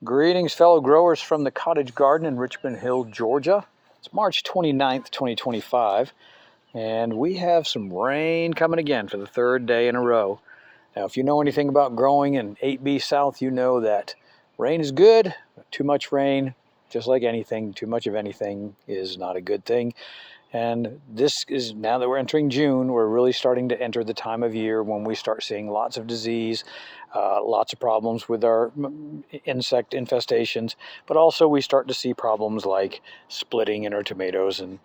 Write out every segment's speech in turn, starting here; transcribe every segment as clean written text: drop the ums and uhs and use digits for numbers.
Greetings, fellow growers from the Cottage Garden in Richmond Hill, Georgia. It's March 29th, 2025, and we have some rain coming again for the third day in a row. Now, if you know anything about growing in 8B South, you know that rain is good, but too much rain, just like anything, too much of anything is not a good thing. And this is, now that we're entering June, we're really starting to enter the time of year when we start seeing lots of disease, lots of problems with our insect infestations, but also we start to see problems like splitting in our tomatoes and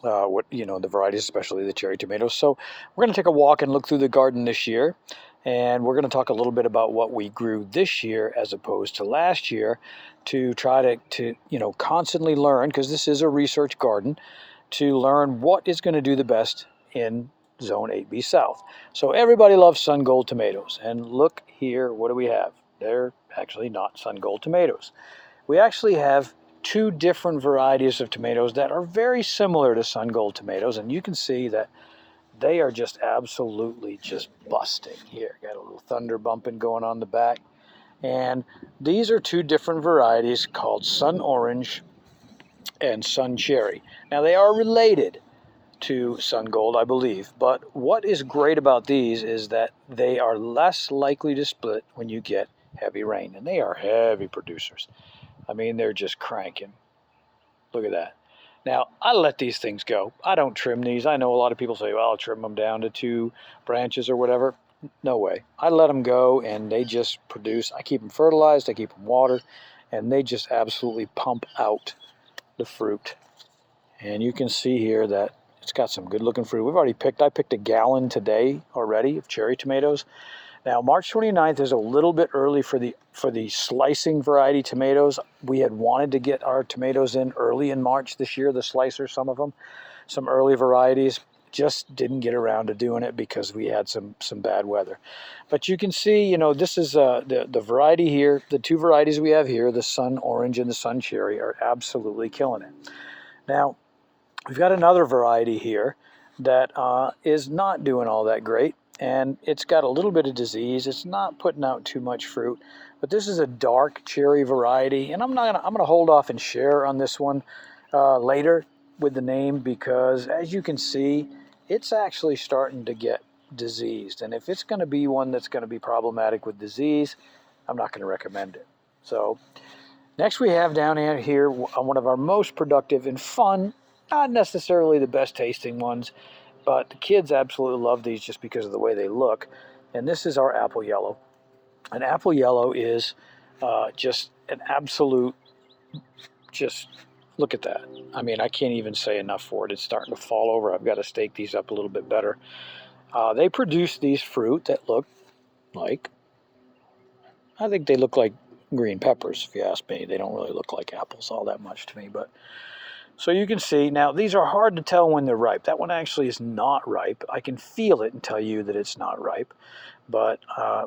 the varieties, especially the cherry tomatoes. So we're going to take a walk and look through the garden this year, and we're going to talk a little bit about what we grew this year as opposed to last year, to try to constantly learn, because this is a research garden, to learn what is going to do the best in Zone 8B South. So everybody loves Sun Gold tomatoes, and look here, what do we have? They're actually not Sun Gold tomatoes. We actually have two different varieties of tomatoes that are very similar to Sun Gold tomatoes, and you can see that they are just absolutely just busting. Here, got a little thunder bumping going on the back. And these are two different varieties called Sun Orange and Sun Cherry. Now, they are related to Sun Gold, I believe, but what is great about these is that they are less likely to split when you get heavy rain, and they are heavy producers. I mean, they're just cranking. Look at that. Now, I let these things go. I don't trim these. I know a lot of people say, well, I'll trim them down to 2 branches or whatever. No way. I let them go, and they just produce. I keep them fertilized, I keep them watered, and they just absolutely pump out the fruit. And you can see here that it's got some good looking fruit. I picked a gallon today already of cherry tomatoes. Now, March 29th is a little bit early for the slicing variety tomatoes. We had wanted to get our tomatoes in early in March this year, the slicers, some of them, some early varieties. Just didn't get around to doing it because we had some bad weather. But you can see, this is the variety here. The two varieties we have here, the Sun Orange and the Sun Cherry, are absolutely killing it. Now, we've got another variety here that is not doing all that great, and it's got a little bit of disease. It's not putting out too much fruit, but this is a dark cherry variety, and I'm gonna hold off and share on this one later with the name, because as you can see, it's actually starting to get diseased, and if it's going to be one that's going to be problematic with disease, I'm not going to recommend it. So next we have down here one of our most productive and fun, not necessarily the best tasting ones, but the kids absolutely love these just because of the way they look. And this is our apple yellow. And apple yellow is just an absolute, just look at that. I mean, I can't even say enough for it. It's starting to fall over. I've got to stake these up a little bit better. They produce these fruit that look like, I think they look like green peppers, if you ask me. They don't really look like apples all that much to me, but so you can see, now these are hard to tell when they're ripe. That one actually is not ripe. I can feel it and tell you that it's not ripe. But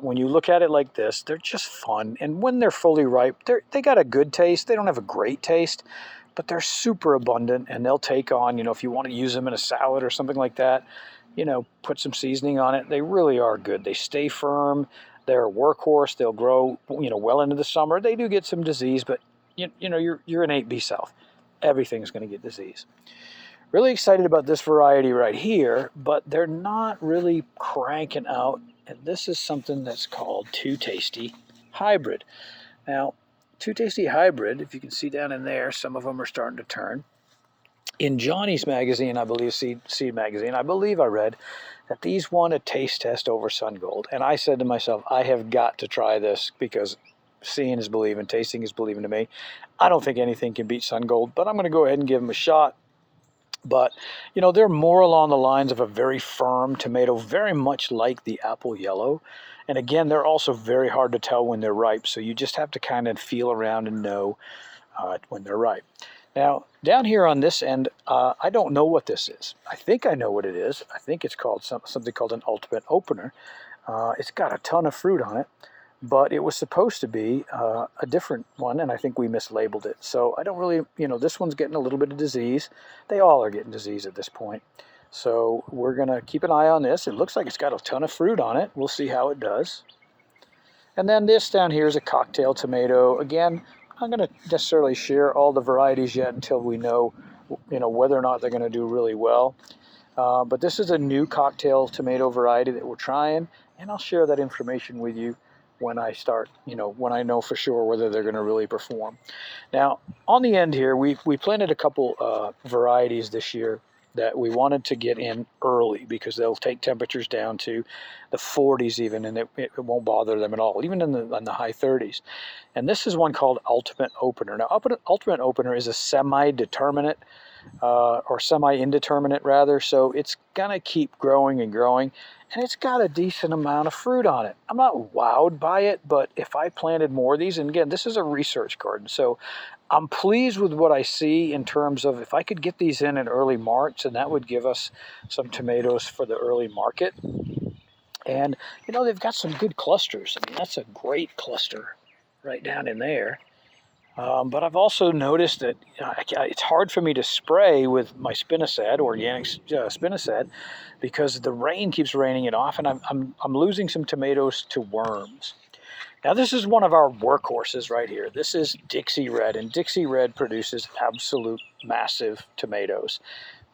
when you look at it like this, they're just fun. And when they're fully ripe, they got a good taste. They don't have a great taste, but they're super abundant, and they'll take on, if you want to use them in a salad or something like that, put some seasoning on it. They really are good. They stay firm. They're a workhorse. They'll grow, well into the summer. They do get some disease, but you're in 8B South. Everything's going to get disease. Really excited about this variety right here, but they're not really cranking out. And this is something that's called Too Tasty Hybrid. Now, Too Tasty Hybrid, if you can see down in there, some of them are starting to turn. In Johnny's magazine, I believe, Seed Magazine, I believe I read that these won a taste test over Sun Gold. And I said to myself, I have got to try this, because seeing is believing, tasting is believing to me. I don't think anything can beat Sun Gold, but I'm going to go ahead and give them a shot. But, they're more along the lines of a very firm tomato, very much like the apple yellow. And again, they're also very hard to tell when they're ripe, so you just have to kind of feel around and know when they're ripe. Now, down here on this end, I don't know what this is. I think I know what it is. I think it's called something called an ultimate opener. It's got a ton of fruit on it, but it was supposed to be a different one, and I think we mislabeled it. So I don't really, this one's getting a little bit of disease. They all are getting disease at this point. So we're going to keep an eye on this. It looks like it's got a ton of fruit on it. We'll see how it does. And then this down here is a cocktail tomato. Again, I'm not going to necessarily share all the varieties yet until we know, whether or not they're going to do really well. But this is a new cocktail tomato variety that we're trying, and I'll share that information with you when I start, when I know for sure whether they're going to really perform. Now, on the end here, we planted a couple varieties this year that we wanted to get in early because they'll take temperatures down to the 40s even, and it won't bother them at all, even in the high 30s. And this is one called Ultimate Opener. Now, Ultimate Opener is a semi-determinate, or semi-indeterminate rather, so it's gonna keep growing and growing, and it's got a decent amount of fruit on it. I'm not wowed by it, but if I planted more of these, and again, this is a research garden, so I'm pleased with what I see in terms of if I could get these in early March, and that would give us some tomatoes for the early market. And they've got some good clusters. I mean, that's a great cluster right down in there. But I've also noticed that it's hard for me to spray with my spinosad, organic spinosad, because the rain keeps raining it off, and I'm losing some tomatoes to worms. Now this is one of our workhorses right here. This is Dixie Red, and Dixie Red produces absolute massive tomatoes.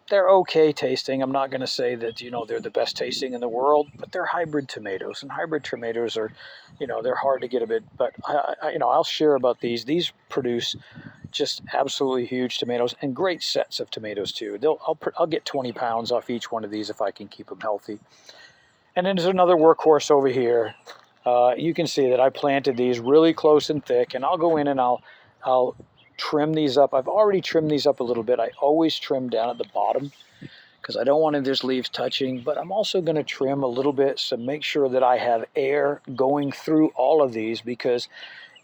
They're okay tasting. I'm not going to say that they're the best tasting in the world, but they're hybrid tomatoes, and hybrid tomatoes are, they're hard to get a bit. But I'll share about these. These produce just absolutely huge tomatoes and great sets of tomatoes too. I'll get 20 pounds off each one of these if I can keep them healthy. And then there's another workhorse over here. You can see that I planted these really close and thick, and I'll go in and I'll trim these up. I've already trimmed these up a little bit. I always trim down at the bottom because I don't want any of these leaves touching, but I'm also going to trim a little bit to make sure that I have air going through all of these, because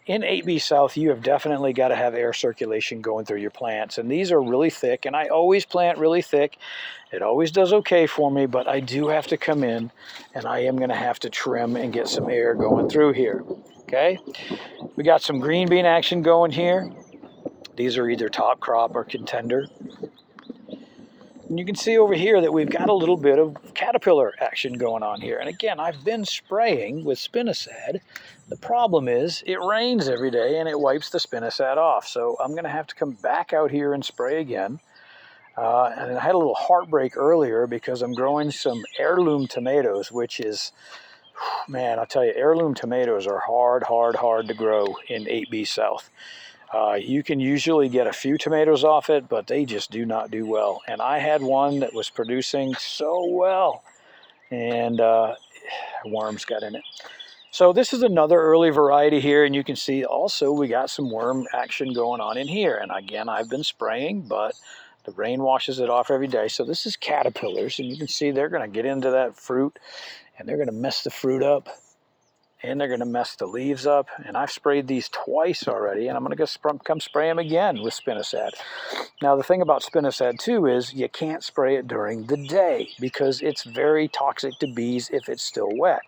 in 8B South, you have definitely got to have air circulation going through your plants. And these are really thick, and I always plant really thick. It always does okay for me, but I do have to come in, and I am going to have to trim and get some air going through here. Okay? We got some green bean action going here. These are either top crop or contender. And you can see over here that we've got a little bit of caterpillar action going on here. And again, I've been spraying with spinosad. The problem is it rains every day and it wipes the spinosad off. So I'm going to have to come back out here and spray again. And I had a little heartbreak earlier because I'm growing some heirloom tomatoes, which is, man, I'll tell you, heirloom tomatoes are hard to grow in 8B South. You can usually get a few tomatoes off it, but they just do not do well. And I had one that was producing so well, and worms got in it. So this is another early variety here, and you can see also we got some worm action going on in here. And again, I've been spraying, but the rain washes it off every day. So this is caterpillars, and you can see they're going to get into that fruit, and they're going to mess the fruit up. And they're going to mess the leaves up. And I've sprayed these twice already, and I'm going to come spray them again with spinosad. Now, the thing about spinosad, too, is you can't spray it during the day because it's very toxic to bees if it's still wet.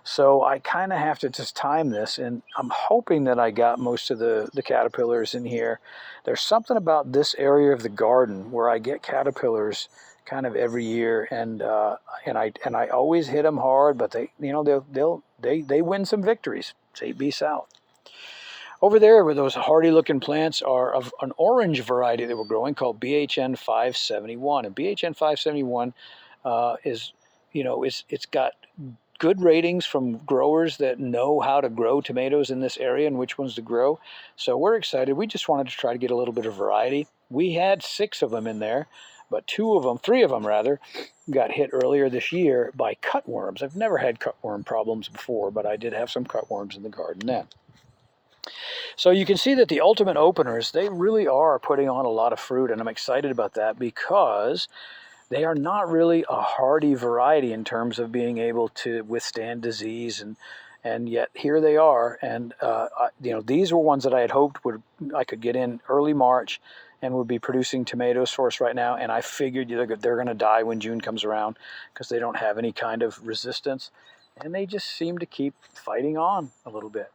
So I kind of have to just time this, and I'm hoping that I got most of the caterpillars in here. There's something about this area of the garden where I get caterpillars kind of every year, and I always hit them hard, but they win some victories. It's 8B South. Over there, where those hardy looking plants are of an orange variety that we're growing called BHN 571, and BHN 571 it's got good ratings from growers that know how to grow tomatoes in this area and which ones to grow. So we're excited. We just wanted to try to get a little bit of variety. We had 6 of them in there, but 3 of them rather, got hit earlier this year by cutworms. I've never had cutworm problems before, but I did have some cutworms in the garden then. So you can see that the ultimate openers, they really are putting on a lot of fruit, and I'm excited about that because they are not really a hardy variety in terms of being able to withstand disease, and yet here they are. And these were ones that I had hoped I could get in early March and would be producing tomatoes for us right now. And I figured they're going to die when June comes around because they don't have any kind of resistance, and they just seem to keep fighting on a little bit.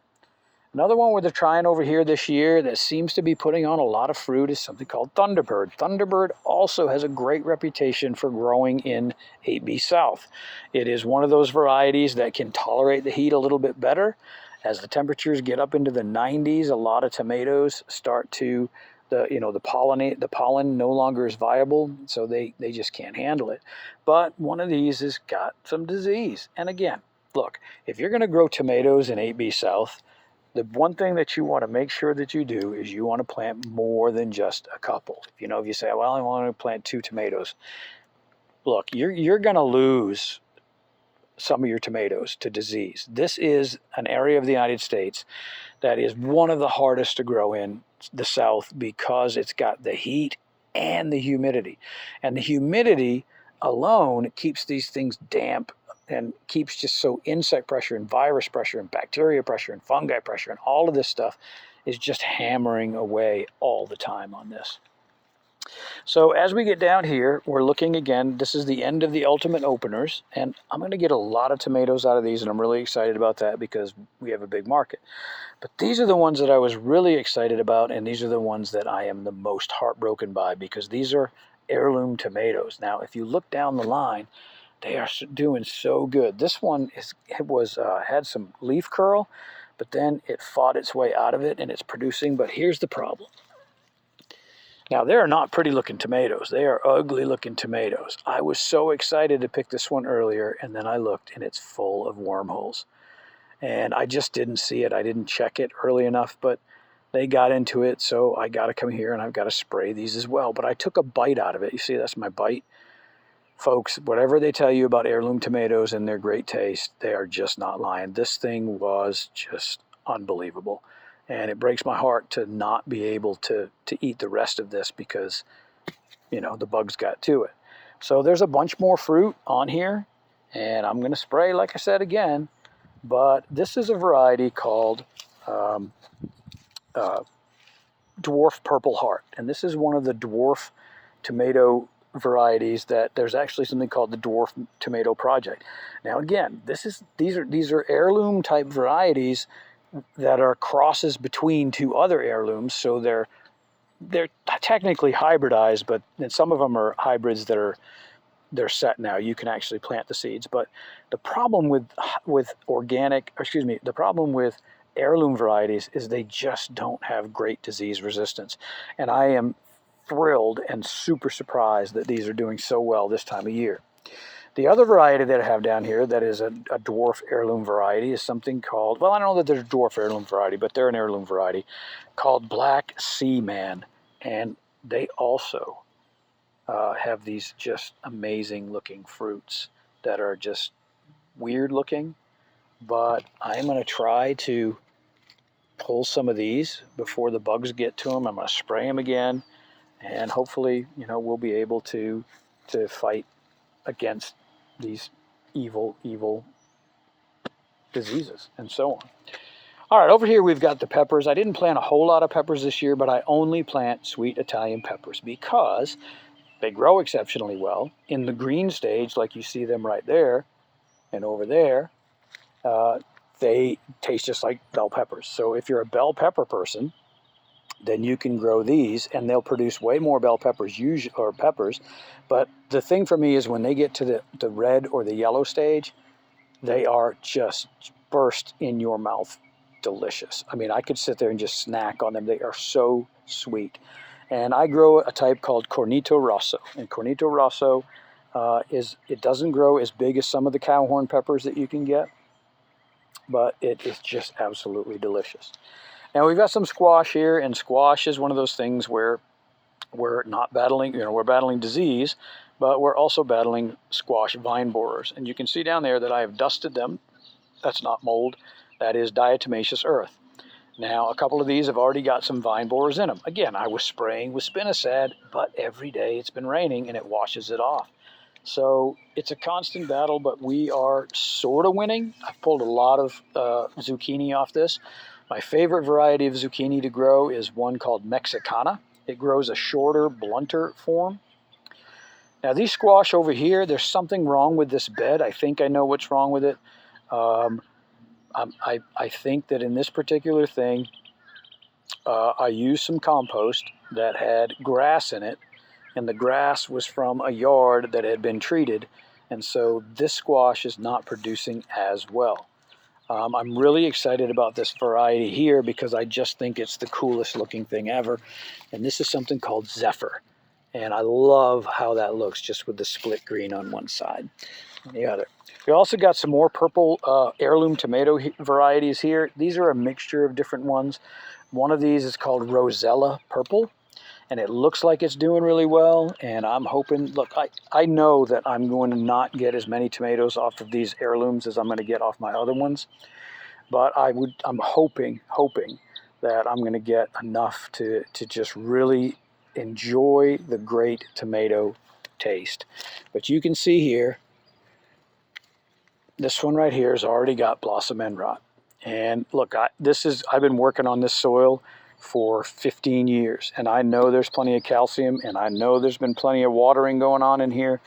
Another one where they're trying over here this year that seems to be putting on a lot of fruit is something called Thunderbird. Thunderbird also has a great reputation for growing in 8B South. It is one of those varieties that can tolerate the heat a little bit better, As the temperatures get up into the 90s, a lot of tomatoes start to, the pollen no longer is viable, so they just can't handle it. But one of these has got some disease. And again, look, if you're going to grow tomatoes in 8B South, the one thing that you want to make sure that you do is you want to plant more than just a couple. If you say, well, I want to plant 2 tomatoes, look, you're going to lose some of your tomatoes to disease. This is an area of the United States that is one of the hardest to grow in the South because it's got the heat and the humidity. And the humidity alone keeps these things damp and keeps just so insect pressure and virus pressure and bacteria pressure and fungi pressure and all of this stuff is just hammering away all the time on this. So as we get down here, we're looking again, this is the end of the ultimate openers, and I'm going to get a lot of tomatoes out of these, and I'm really excited about that because we have a big market. But these are the ones that I was really excited about, and these are the ones that I am the most heartbroken by because these are heirloom tomatoes. Now, if you look down the line, they are doing so good. This one had some leaf curl, but then it fought its way out of it, and it's producing. But here's the problem. Now, they are not pretty looking tomatoes. They are ugly looking tomatoes. I was so excited to pick this one earlier, and then I looked, and it's full of wormholes. And I just didn't see it. I didn't check it early enough, but they got into it, so I got to come here, and I've got to spray these as well. But I took a bite out of it. You see, that's my bite. Folks, whatever they tell you about heirloom tomatoes and their great taste, they are just not lying. This thing was just unbelievable. And it breaks my heart to not be able to eat the rest of this because, the bugs got to it. So there's a bunch more fruit on here, and I'm going to spray, like I said again, but this is a variety called Dwarf Purple Heart. And this is one of the dwarf tomato varieties that there's actually something called the Dwarf Tomato Project. Now again, these are heirloom type varieties that are crosses between 2 other heirlooms, so they're technically hybridized, but some of them are hybrids that they're set now. You can actually plant the seeds, but the problem with the problem with heirloom varieties is they just don't have great disease resistance. And I am thrilled and super surprised that these are doing so well this time of year. The other variety that I have down here that is a dwarf heirloom variety is something called, well, I don't know that there's a dwarf heirloom variety, but they're an heirloom variety called Black Sea Man. And they also have these just amazing looking fruits that are just weird looking. But I'm going to try to pull some of these before the bugs get to them. I'm going to spray them again. And hopefully, we'll be able to fight against these evil diseases and so on. All right, over here we've got the peppers. I didn't plant a whole lot of peppers this year, but I only plant sweet Italian peppers because they grow exceptionally well. In the green stage, like you see them right there and over there, they taste just like bell peppers. So if you're a bell pepper person, then you can grow these, and they'll produce way more bell peppers, peppers. But the thing for me is when they get to the red or the yellow stage, they are just burst in your mouth delicious. I mean, I could sit there and just snack on them. They are so sweet. And I grow a type called Cornito Rosso. And Cornito Rosso it doesn't grow as big as some of the cowhorn peppers that you can get, but it is just absolutely delicious. Now we've got some squash here, and squash is one of those things where we're not battling, we're battling disease, but we're also battling squash vine borers. And you can see down there that I have dusted them. That's not mold, that is diatomaceous earth. Now a couple of these have already got some vine borers in them. Again, I was spraying with spinosad, but every day it's been raining and it washes it off. So it's a constant battle, but we are sort of winning. I've pulled a lot of zucchini off this. My favorite variety of zucchini to grow is one called Mexicana. It grows a shorter, blunter form. Now these squash over here, there's something wrong with this bed. I think I know what's wrong with it. I think that in this particular thing, I used some compost that had grass in it, and the grass was from a yard that had been treated, and so this squash is not producing as well. I'm really excited about this variety here because I just think it's the coolest looking thing ever. And this is something called Zephyr. And I love how that looks just with the split green on one side and the other. We also got some more purple heirloom tomato varieties here. These are a mixture of different ones. One of these is called Rosella Purple, and it looks like it's doing really well. And I'm hoping, look, I know that I'm going to not get as many tomatoes off of these heirlooms as I'm going to get off my other ones. But I'm hoping that I'm going to get enough to just really enjoy the great tomato taste. But you can see here, this one right here has already got blossom end rot. And look, I've been working on this soil for 15 years, and I know there's plenty of calcium, and I know there's been plenty of watering going on in here.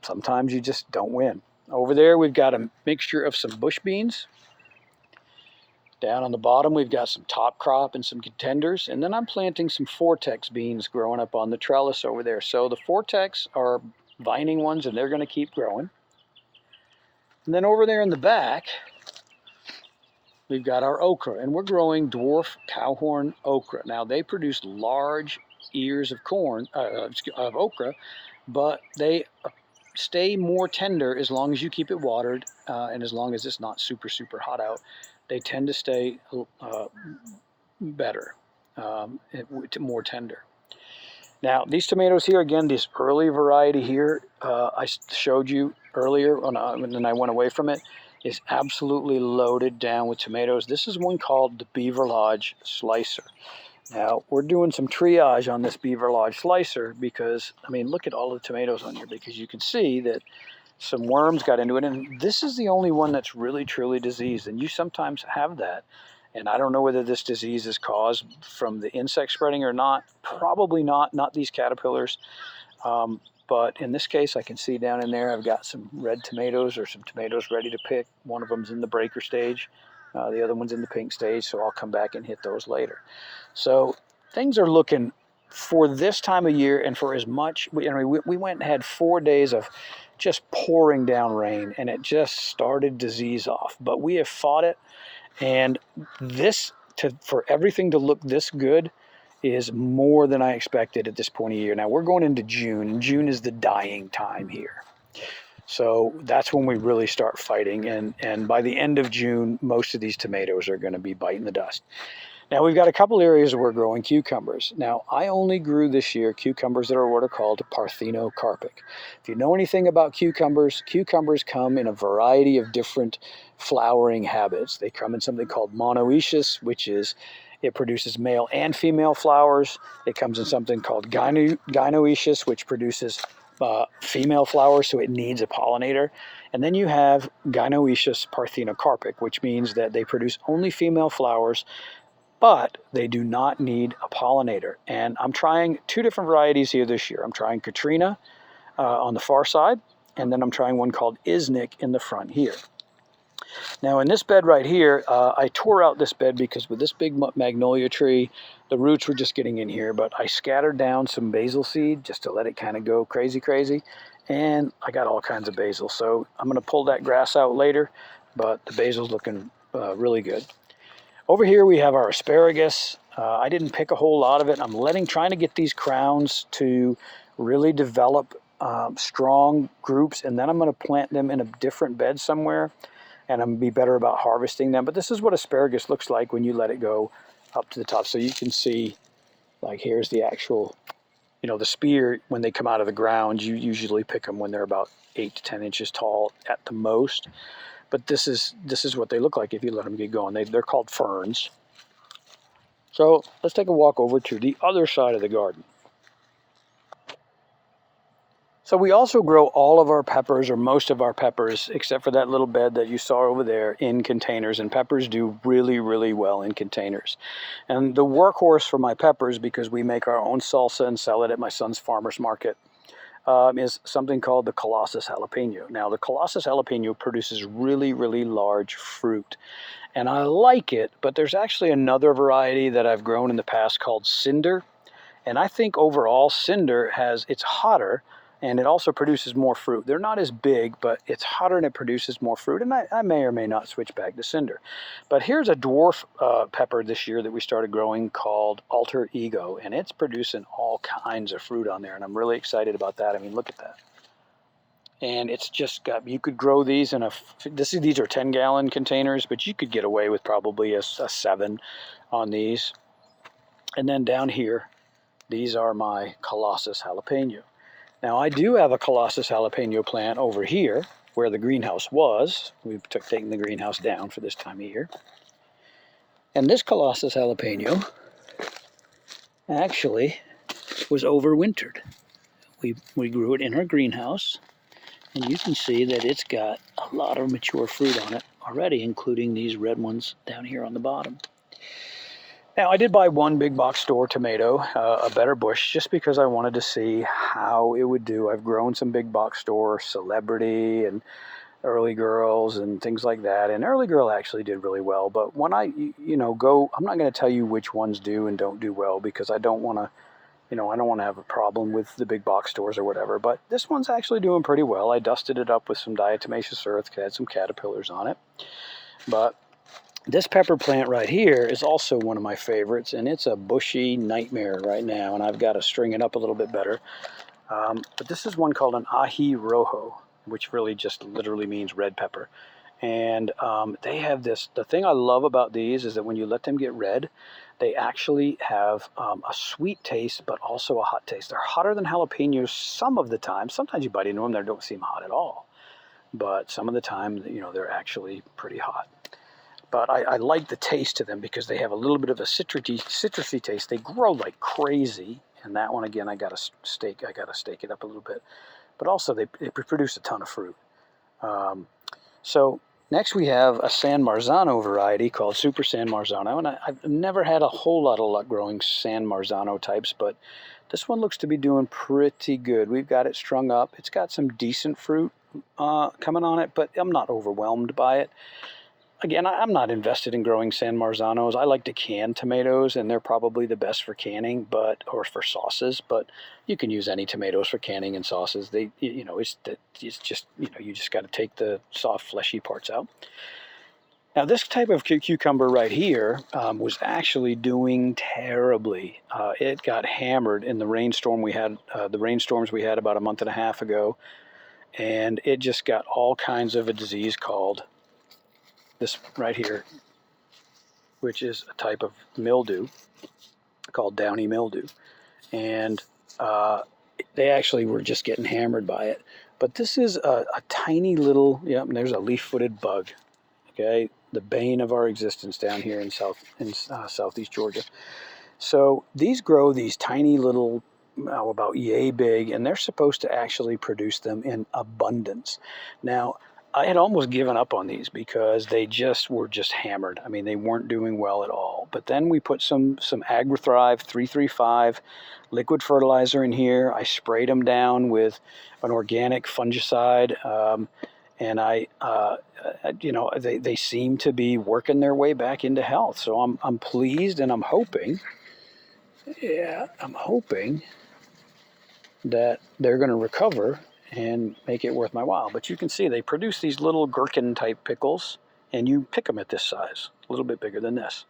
Sometimes you just don't win. Over there, we've got a mixture of some bush beans. Down on the bottom, we've got some top crop and some contenders, and then I'm planting some Vortex beans growing up on the trellis over there. So the Vortex are vining ones, and they're going to keep growing. And then over there in the back, we've got our okra, and we're growing dwarf cowhorn okra. Now, they produce large ears of corn, of okra, but they stay more tender as long as you keep it watered, and as long as it's not super, super hot out. They tend to stay better, more tender. Now, these tomatoes here, again, this early variety here, I showed you earlier and then I went away from it, is absolutely loaded down with tomatoes. This is one called the Beaver Lodge Slicer. Now, we're doing some triage on this Beaver Lodge Slicer because, I mean, look at all the tomatoes on here, because you can see that some worms got into it, and this is the only one that's really, truly diseased, and you sometimes have that. And I don't know whether this disease is caused from the insect spreading or not. Probably not these caterpillars. But in this case, I can see down in there, I've got some red tomatoes or some tomatoes ready to pick. One of them's in the breaker stage. The other one's in the pink stage, so I'll come back and hit those later. So things are looking, for this time of year and for as much, we went and had 4 days of just pouring down rain, and it just started disease off. But we have fought it, and for everything to look this good is more than I expected at this point of year. Now we're going into June, and June is the dying time here. So that's when we really start fighting, and by the end of June, most of these tomatoes are going to be biting the dust. Now we've got a couple areas where we're growing cucumbers. Now I only grew this year cucumbers that are what are called parthenocarpic. If you know anything about cucumbers, cucumbers come in a variety of different flowering habits. They come in something called monoecious, which is it produces male and female flowers. It comes in something called gynoecious, which produces female flowers, so it needs a pollinator. And then you have gynoecious parthenocarpic, which means that they produce only female flowers, but they do not need a pollinator. And I'm trying 2 different varieties here this year. I'm trying Katrina on the far side, and then I'm trying one called Isnik in the front here. Now in this bed right here, I tore out this bed because with this big magnolia tree, the roots were just getting in here, but I scattered down some basil seed just to let it kind of go crazy, and I got all kinds of basil. So I'm going to pull that grass out later, but the basil's looking really good. Over here we have our asparagus. I didn't pick a whole lot of it. I'm trying to get these crowns to really develop strong groups, and then I'm going to plant them in a different bed somewhere, and I'm going to be better about harvesting them. But this is what asparagus looks like when you let it go up to the top. So you can see, like, here's the actual, the spear. When they come out of the ground, you usually pick them when they're about 8 to 10 inches tall at the most. But this is what they look like if you let them get going. They're called ferns. So let's take a walk over to the other side of the garden. So we also grow all of our peppers, or most of our peppers, except for that little bed that you saw over there, in containers. And peppers do really, really well in containers. And the workhorse for my peppers, because we make our own salsa and sell it at my son's farmer's market, is something called the Colossus jalapeno. Now, the Colossus jalapeno produces really, really large fruit, and I like it, but there's actually another variety that I've grown in the past called Cinder, and I think overall Cinder it's hotter, and it also produces more fruit. They're not as big, but it's hotter and it produces more fruit, and I may or may not switch back to cinder. But here's a dwarf pepper this year that we started growing called Alter Ego, and it's producing all kinds of fruit on there, and I'm really excited about that. I mean, look at that. And it's just got, you could grow these in these are 10-gallon containers, but you could get away with probably a 7 on these. And then down here, these are my Colossus jalapeno. Now I do have a Colossus jalapeno plant over here where the greenhouse was. We've taken the greenhouse down for this time of year. And this Colossus jalapeno actually was overwintered. We grew it in our greenhouse, and you can see that it's got a lot of mature fruit on it already, including these red ones down here on the bottom. Now, I did buy one big box store tomato, a Better Bush, just because I wanted to see how it would do. I've grown some big box store Celebrity and Early Girls and things like that, and Early Girl actually did really well. But when I, go, I'm not going to tell you which ones do and don't do well, because I don't want to, I don't want to have a problem with the big box stores or whatever. But this one's actually doing pretty well. I dusted it up with some diatomaceous earth, had some caterpillars on it. But this pepper plant right here is also one of my favorites, and it's a bushy nightmare right now, and I've got to string it up a little bit better. But this is one called an ají rojo, which really just literally means red pepper. And they have this, the thing I love about these is that when you let them get red, they actually have a sweet taste, but also a hot taste. They're hotter than jalapenos some of the time. Sometimes you bite into them, they don't seem hot at all. But some of the time, they're actually pretty hot. But I like the taste to them because they have a little bit of a citrusy taste. They grow like crazy. And that one, again, I got to stake it up a little bit. But also, they produce a ton of fruit. So next we have a San Marzano variety called Super San Marzano. And I've never had a whole lot of luck growing San Marzano types, but this one looks to be doing pretty good. We've got it strung up. It's got some decent fruit coming on it, but I'm not overwhelmed by it. Again, I'm not invested in growing San Marzanos. I like to can tomatoes, and they're probably the best for canning, or for sauces. But you can use any tomatoes for canning and sauces. It's just you just got to take the soft, fleshy parts out. Now, this type of cucumber right here was actually doing terribly. It got hammered in the rainstorms we had about a month and a half ago, and it just got all kinds of a disease called this right here, which is a type of mildew called downy mildew. And they actually were just getting hammered by it. But this is a tiny little, there's a leaf-footed bug, okay? The bane of our existence down here in southeast Georgia. So these grow these tiny little, about yay big, and they're supposed to actually produce them in abundance. Now, I had almost given up on these because they were just hammered. I mean, they weren't doing well at all. But then we put some AgriThrive 335 liquid fertilizer in here. I sprayed them down with an organic fungicide, and they seem to be working their way back into health. So I'm pleased, and I'm hoping that they're going to recover and make it worth my while. But you can see they produce these little gherkin type pickles, and you pick them at this size, a little bit bigger than this.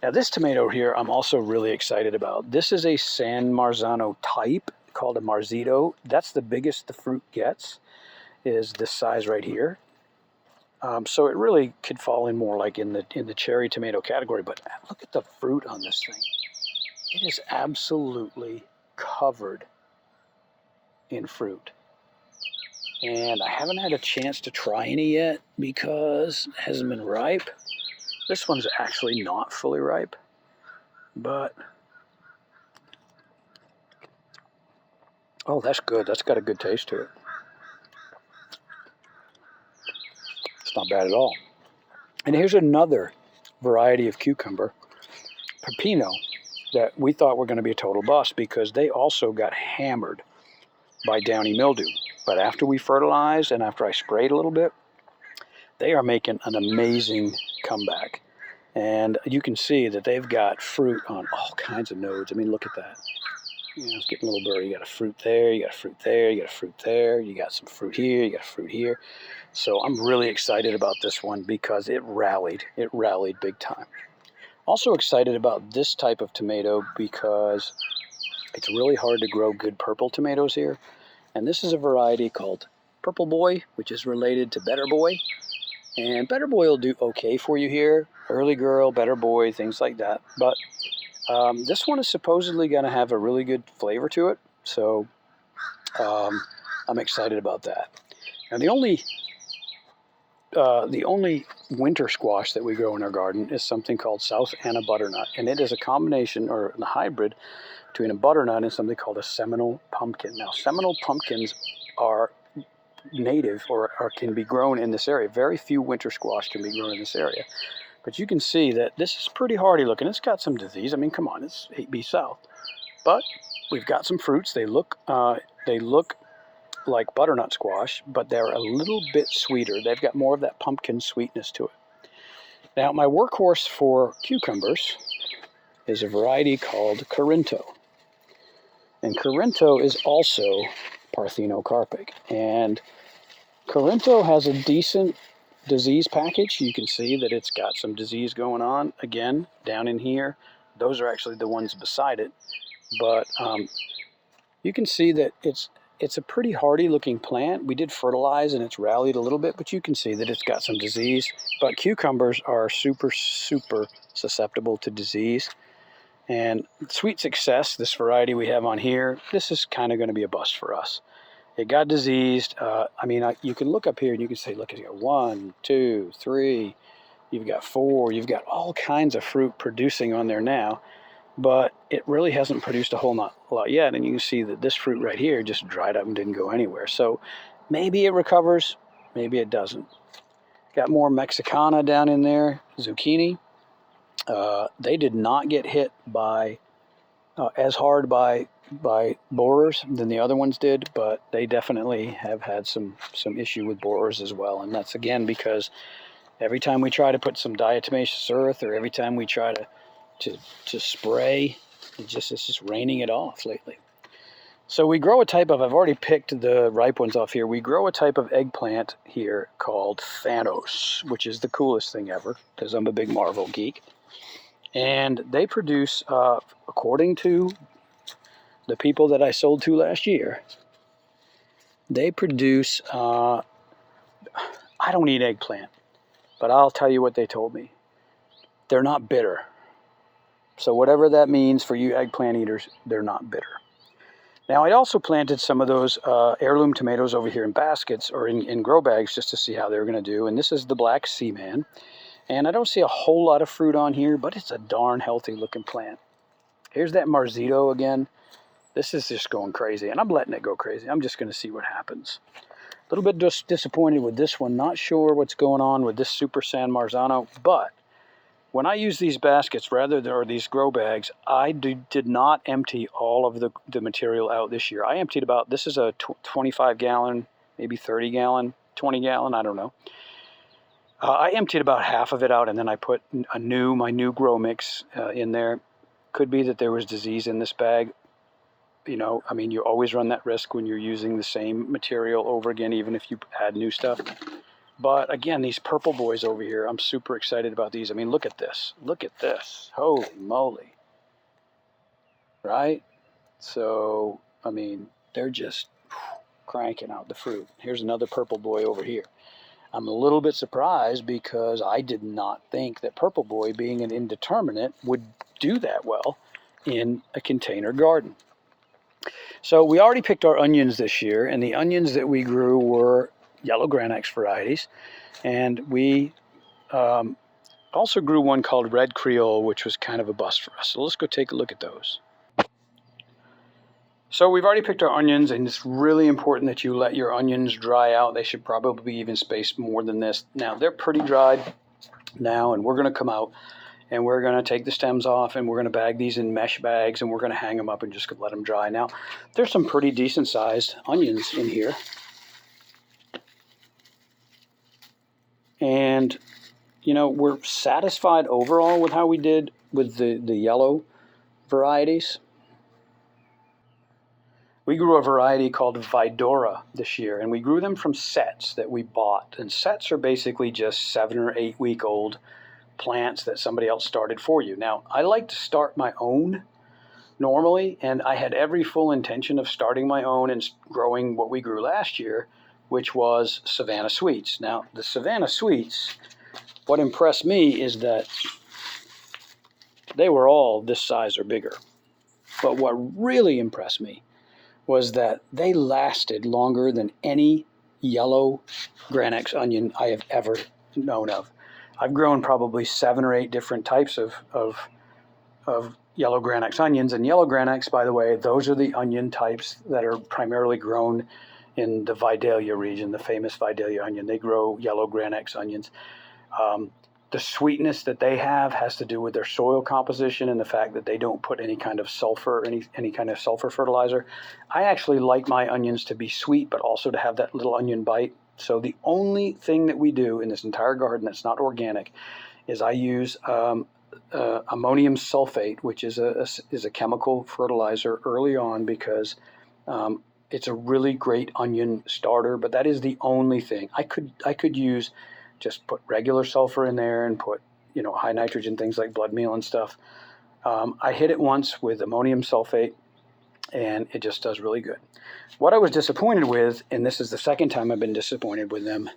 Now this tomato here I'm also really excited about. This is a San Marzano type called a Marzito. That's the biggest the fruit gets, is this size right here. So it really could fall in more like in the cherry tomato category. But look at the fruit on this thing. It is absolutely covered in fruit. And I haven't had a chance to try any yet because it hasn't been ripe. This one's actually not fully ripe, but oh, that's good. That's got a good taste to it. It's not bad at all. And here's another variety of cucumber, pepino, that we thought were going to be a total bust because they also got hammered by downy mildew. But after we fertilized and after I sprayed a little bit, they are making an amazing comeback. And you can see that they've got fruit on all kinds of nodes. I mean, look at that. It's getting a little blurry. You got a fruit there, you got a fruit there, you got a fruit there, you got some fruit here, you got a fruit here. So I'm really excited about this one because it rallied. It rallied big time. Also excited about this type of tomato because it's really hard to grow good purple tomatoes here. And this is a variety called Purple Boy, which is related to Better Boy. And Better Boy will do okay for you here. Early Girl, Better Boy, things like that. But this one is supposedly going to have a really good flavor to it. So I'm excited about that. Now the only winter squash that we grow in our garden is something called South Anna butternut. And it is a combination or a hybrid between a butternut and something called a Seminole pumpkin. Now Seminole pumpkins are native or can be grown in this area. Very few winter squash can be grown in this area. But you can see that this is pretty hardy looking. It's got some disease. I mean, come on, it's 8B South. But we've got some fruits. They look like butternut squash, but they're a little bit sweeter. They've got more of that pumpkin sweetness to it. Now, my workhorse for cucumbers is a variety called Corinto. And Corinto is also parthenocarpic. And Corinto has a decent disease package. You can see that it's got some disease going on. Again, down in here, those are actually the ones beside it. But you can see that it's a pretty hardy looking plant. We did fertilize and it's rallied a little bit, but you can see that it's got some disease. But cucumbers are super, super susceptible to disease. And Sweet Success, this variety we have on here, this is kind of going to be a bust for us. It got diseased. You can look up here and you can say, look, you got 1, 2, 3, you've got 4, you've got all kinds of fruit producing on there now, but it really hasn't produced a whole lot yet. And you can see that this fruit right here just dried up and didn't go anywhere. So maybe it recovers, maybe it doesn't. Got more Mexicana down in there, zucchini. They did not get hit by as hard by borers than the other ones did, but they definitely have had some issue with borers as well. And that's again because every time we try to put some diatomaceous earth or every time we try to spray, it's just raining it off lately. So we grow a type of, I've already picked the ripe ones off here. We grow a type of eggplant here called Thanos, which is the coolest thing ever because I'm a big Marvel geek. And they produce, according to the people that I sold to last year, they produce, I don't eat eggplant, but I'll tell you what they told me. They're not bitter. So whatever that means for you eggplant eaters, they're not bitter. Now, I also planted some of those heirloom tomatoes over here in baskets or in grow bags just to see how they're going to do. And this is the Black Seaman. And I don't see a whole lot of fruit on here, but it's a darn healthy looking plant. Here's that Marzito again. This is just going crazy, and I'm letting it go crazy. I'm just going to see what happens. A little bit disappointed with this one. Not sure what's going on with this Super San Marzano, but when I use these baskets, or these grow bags, I did not empty all of the material out this year. I emptied about, this is a 25 gallon, maybe 30 gallon, 20 gallon, I don't know. I emptied about half of it out, and then I put my new grow mix in there. Could be that there was disease in this bag. You know, I mean, you always run that risk when you're using the same material over again, even if you add new stuff. But again, these purple boys over here, I'm super excited about these. I mean, look at this. Look at this. Holy moly. Right? So, I mean, they're just cranking out the fruit. Here's another purple boy over here. I'm a little bit surprised because I did not think that Purple Boy, being an indeterminate, would do that well in a container garden. So we already picked our onions this year, and the onions that we grew were yellow Granax varieties. And we also grew one called Red Creole, which was kind of a bust for us. So let's go take a look at those. So we've already picked our onions, and it's really important that you let your onions dry out. They should probably be even spaced more than this. Now, they're pretty dried now, and we're going to come out, and we're going to take the stems off, and we're going to bag these in mesh bags, and we're going to hang them up and just let them dry. Now, there's some pretty decent-sized onions in here. And, you know, we're satisfied overall with how we did with the yellow varieties. We grew a variety called Vidora this year, and we grew them from sets that we bought. And sets are basically just 7 or 8 week old plants that somebody else started for you. Now, I like to start my own normally, and I had every full intention of starting my own and growing what we grew last year, which was Savannah Sweets. Now, the Savannah Sweets, what impressed me is that they were all this size or bigger. But what really impressed me was that they lasted longer than any yellow Granax onion I have ever known of. I've grown probably 7 or 8 different types of yellow Granax onions. And yellow Granax, by the way, those are the onion types that are primarily grown in the Vidalia region, the famous Vidalia onion. They grow yellow Granax onions. The sweetness that they have has to do with their soil composition and the fact that they don't put any kind of sulfur, any kind of sulfur fertilizer. I actually like my onions to be sweet, but also to have that little onion bite. So the only thing that we do in this entire garden that's not organic is I use ammonium sulfate, which is a chemical fertilizer early on because it's a really great onion starter. But that is the only thing. I could use just put regular sulfur in there and put, high nitrogen things like blood meal and stuff. I hit it once with ammonium sulfate, and it just does really good. What I was disappointed with, and this is the second time I've been disappointed with them,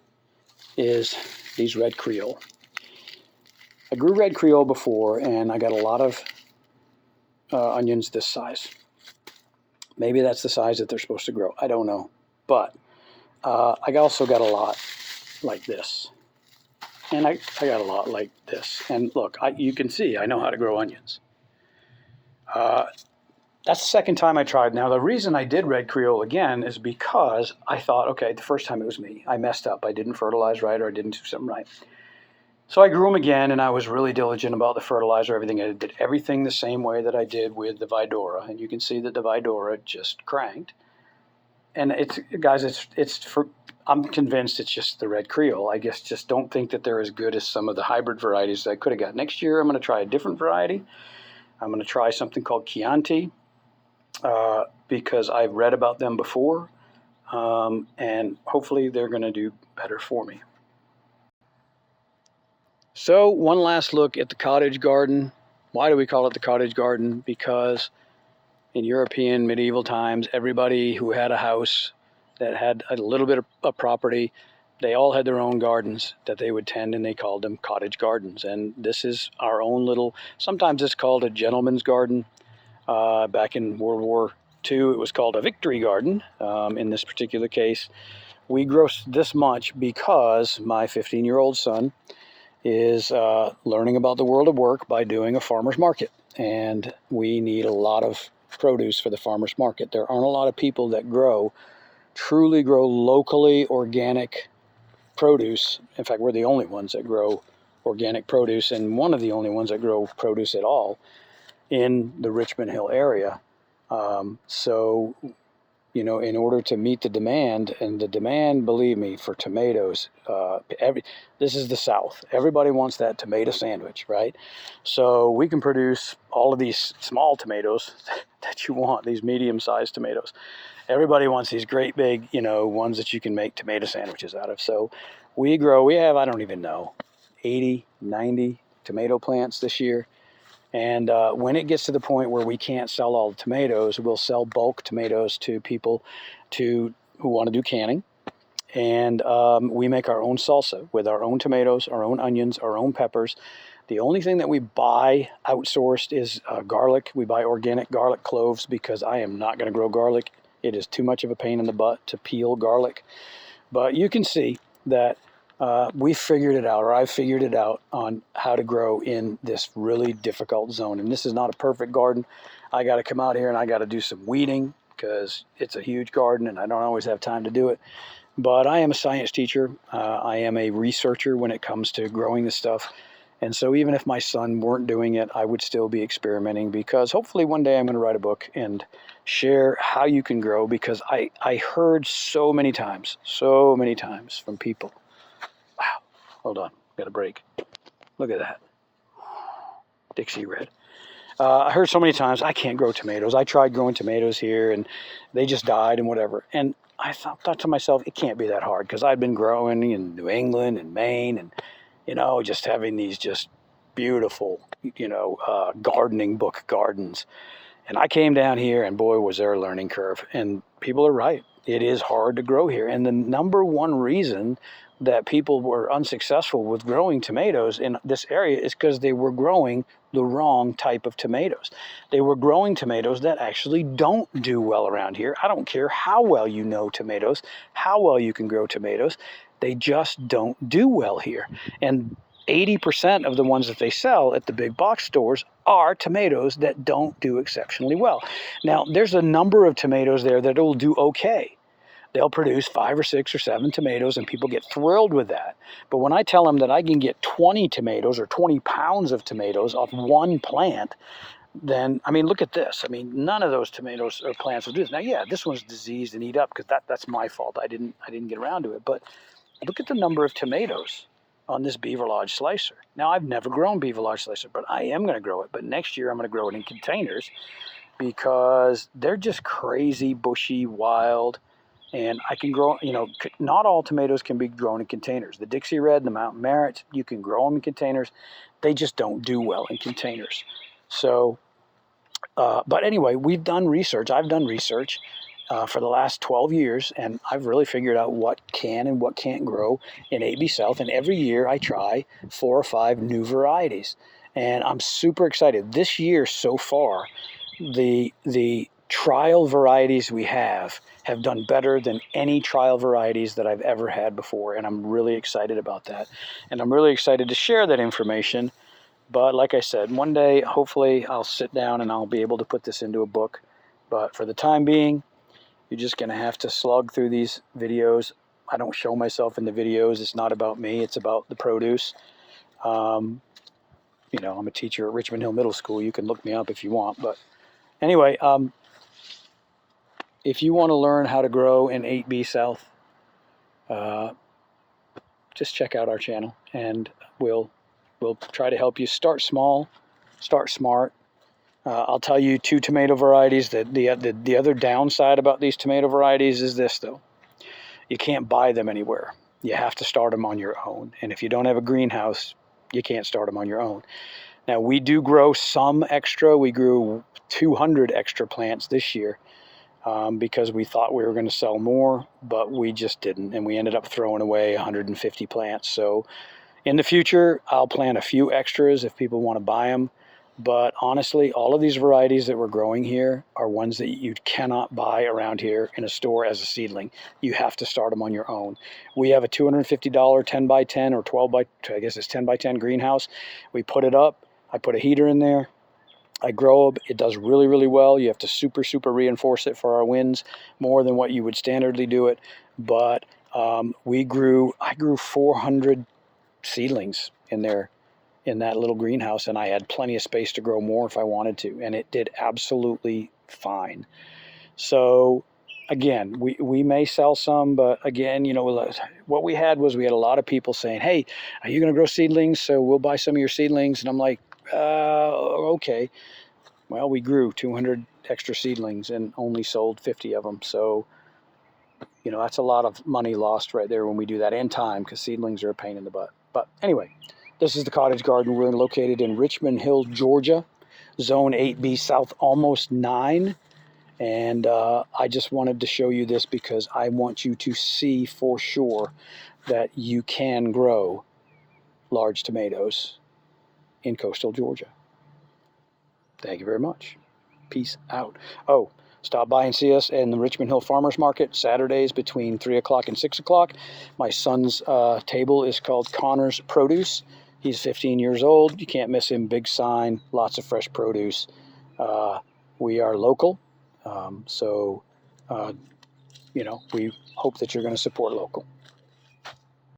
is these red Creole. I grew red Creole before, and I got a lot of onions this size. Maybe that's the size that they're supposed to grow. I don't know. But I also got a lot like this. And I got a lot like this. And look, you can see I know how to grow onions. That's the second time I tried. Now, the reason I did red Creole again is because I thought, okay, the first time it was me. I messed up. I didn't fertilize right, or I didn't do something right. So I grew them again, and I was really diligent about the fertilizer, everything. I did everything the same way that I did with the Vidora. And you can see that the Vidora just cranked. And I'm convinced it's just the red Creole. I guess just don't think that they're as good as some of the hybrid varieties that I could have got. Next year, I'm going to try a different variety. I'm going to try something called Chianti because I've read about them before, and hopefully they're going to do better for me. So one last look at the cottage garden. Why do we call it the cottage garden? Because in European medieval times, everybody who had a house that had a little bit of property, they all had their own gardens that they would tend, and they called them cottage gardens. And this is our own little, sometimes it's called a gentleman's garden. Back in World War II, it was called a victory garden. In this particular case, we grow this much because my 15-year-old son is learning about the world of work by doing a farmer's market. And we need a lot of produce for the farmer's market. There aren't a lot of people that truly grow locally organic produce. In fact, we're the only ones that grow organic produce, and one of the only ones that grow produce at all in the Richmond Hill area. So, in order to meet the demand, and the demand, believe me, for tomatoes, this is the South. Everybody wants that tomato sandwich, right? So we can produce all of these small tomatoes that you want, these medium-sized tomatoes. Everybody wants these great big, ones that you can make tomato sandwiches out of. So we have, I don't even know, 80, 90 tomato plants this year. And when it gets to the point where we can't sell all the tomatoes, we'll sell bulk tomatoes to people who want to do canning. And we make our own salsa with our own tomatoes, our own onions, our own peppers. The only thing that we buy outsourced is garlic. We buy organic garlic cloves because I am not going to grow garlic. It is too much of a pain in the butt to peel garlic. But you can see that we figured it out, or I've figured it out on how to grow in this really difficult zone. And this is not a perfect garden. I got to come out here and I got to do some weeding because it's a huge garden and I don't always have time to do it. But I am a science teacher. I am a researcher when it comes to growing this stuff. And so even if my son weren't doing it, I would still be experimenting, because hopefully one day I'm going to write a book and share how you can grow, because I heard so many times from people. Wow, hold on, got a break. Look at that. Dixie red. I heard so many times, I can't grow tomatoes. I tried growing tomatoes here and they just died and whatever. And I thought to myself, it can't be that hard, because I'd been growing in New England and Maine and, just having these just beautiful, gardening book gardens. And I came down here and boy, was there a learning curve. And people are right. It is hard to grow here. And the number one reason that people were unsuccessful with growing tomatoes in this area is because they were growing the wrong type of tomatoes. They were growing tomatoes that actually don't do well around here. I don't care how well you know tomatoes, how well you can grow tomatoes. They just don't do well here. And 80% of the ones that they sell at the big box stores are tomatoes that don't do exceptionally well. Now, there's a number of tomatoes there that will do okay. They'll produce 5 or 6 or 7 tomatoes, and people get thrilled with that. But when I tell them that I can get 20 tomatoes or 20 pounds of tomatoes off one plant, then, I mean, look at this. I mean, none of those tomatoes or plants will do this. Now, yeah, this one's diseased and eat up, because that's my fault. I didn't get around to it. But look at the number of tomatoes on this Beaver Lodge slicer. Now, I've never grown Beaver Lodge slicer, but I am going to grow it. But next year, I'm going to grow it in containers, because they're just crazy, bushy, wild. And I can grow, not all tomatoes can be grown in containers. The Dixie Red and the Mountain Merritt, you can grow them in containers. They just don't do well in containers. So, but anyway, we've done research. I've done research for the last 12 years, and I've really figured out what can and what can't grow in 8B South. And every year I try 4 or 5 new varieties. And I'm super excited. This year so far, the trial varieties we have done better than any trial varieties that I've ever had before, and I'm really excited about that. And I'm really excited to share that information. But like I said, one day, hopefully, I'll sit down and I'll be able to put this into a book. But for the time being, you're just going to have to slug through these videos. I don't show myself in the videos. It's not about me. It's about the produce. I'm a teacher at Richmond Hill Middle School. You can look me up if you want. But anyway, if you want to learn how to grow in 8B South, just check out our channel, and we'll try to help you start small, start smart. I'll tell you 2 tomato varieties. The other downside about these tomato varieties is this, though. You can't buy them anywhere. You have to start them on your own. And if you don't have a greenhouse, you can't start them on your own. Now, we do grow some extra. We grew 200 extra plants this year. Because we thought we were going to sell more, but we just didn't, and we ended up throwing away 150 plants. So in the future, I'll plant a few extras if people want to buy them. But honestly, all of these varieties that we're growing here are ones that you cannot buy around here in a store as a seedling. You have to start them on your own. We have a $250 10 by 10 or 12 by, I guess it's 10 by 10 greenhouse. We put it up. I put a heater in there. I grow them. It does really, really well. You have to super, super reinforce it for our winds more than what you would standardly do it. But I grew 400 seedlings in there in that little greenhouse, and I had plenty of space to grow more if I wanted to, and it did absolutely fine. So again, we may sell some, but again, what we had was we had a lot of people saying, hey, are you going to grow seedlings? So we'll buy some of your seedlings. And I'm like, okay. Well, we grew 200 extra seedlings and only sold 50 of them. So, that's a lot of money lost right there when we do that, and time, because seedlings are a pain in the butt. But anyway, this is the Cottage Garden. We're located in Richmond Hill, Georgia, Zone 8B South, almost 9. And I just wanted to show you this because I want you to see for sure that you can grow large tomatoes in coastal Georgia. Thank you very much. Peace out. Oh, stop by and see us in the Richmond Hill Farmers Market Saturdays between 3 o'clock and 6 o'clock. My son's table is called Connor's Produce. He's 15 years old. You can't miss him. Big sign, lots of fresh produce. We are local, so we hope that you're going to support local.